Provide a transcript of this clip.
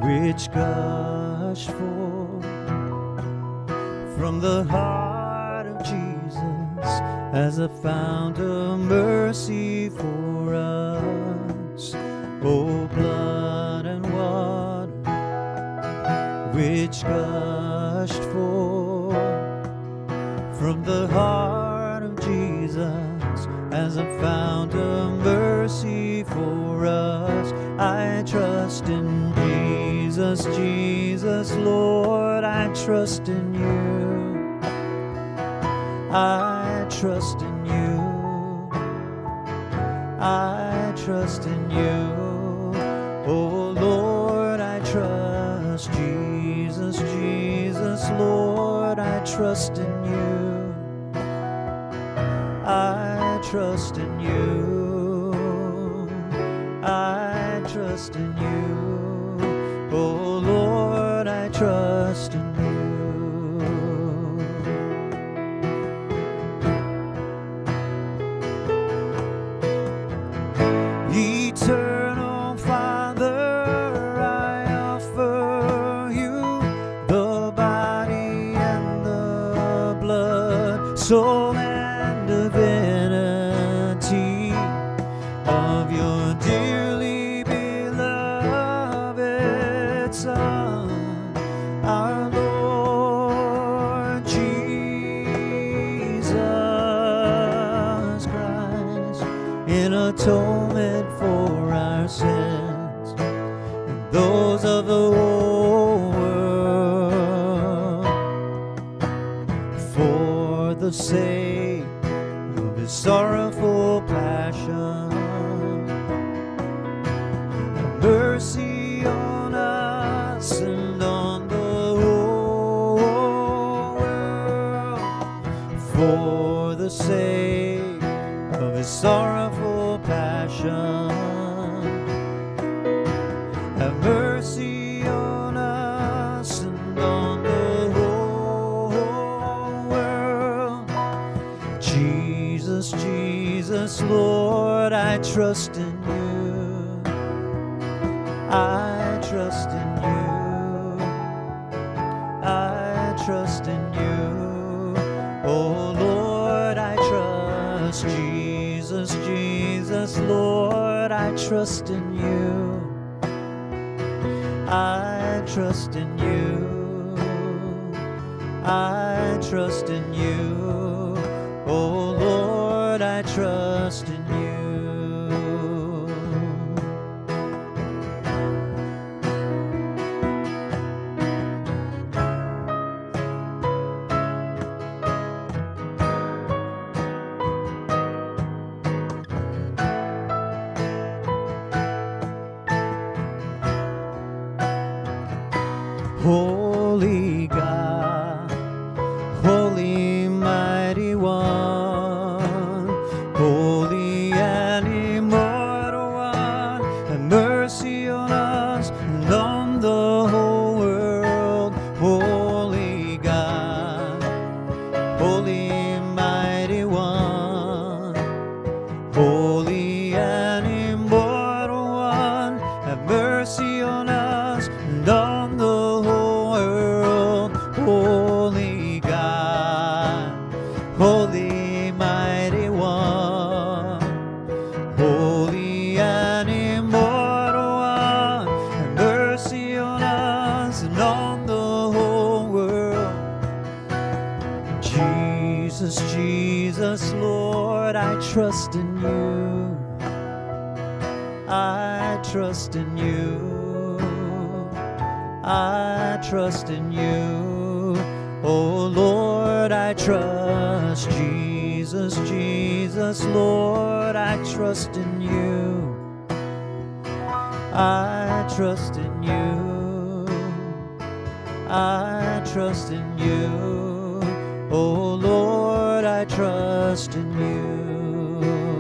which gush forth from the heart of Jesus as a fount of mercy for us. O blood and water which gushed forth from the heart of Jesus as a fount of mercy for us. I trust in Jesus, Jesus, Lord, I trust in you. I trust in you. I trust in you. Oh Lord, I trust Jesus, Jesus, Lord, I trust in you. I trust in you. I trust in you. Oh Lord, I trust in you. Eternal Father, I offer you the body and the blood, soul and divinity of your dearly beloved Son, our Lord Jesus Christ, in atonement for our sins and those of the whole world, for the sake of his sorrowful passion. Have mercy on us and on the whole world, for the sake of his sorrowful passion. Have mercy on us and on the whole world. Jesus, Jesus, Lord, I trust in you. I trust in you. I trust in you. Oh Lord, I trust Jesus, Jesus, Lord, I trust in you. I trust in you. I trust in you. Oh Lord, I trust in you. Holy God, Holy Mighty One, Holy and Immortal One, have mercy on us and on the whole world. Holy God, Holy Mighty One, Holy and Immortal One, have mercy on us and on the whole world. Holy God, Holy Mighty One, Holy and Immortal One, have mercy on us and on the whole world. Jesus, Jesus, Lord, I trust in you. I trust in you. I trust in you. Oh Lord, I trust Jesus, Jesus, Lord, I trust in you. I trust in you. I trust in you. Oh Lord, I trust in you.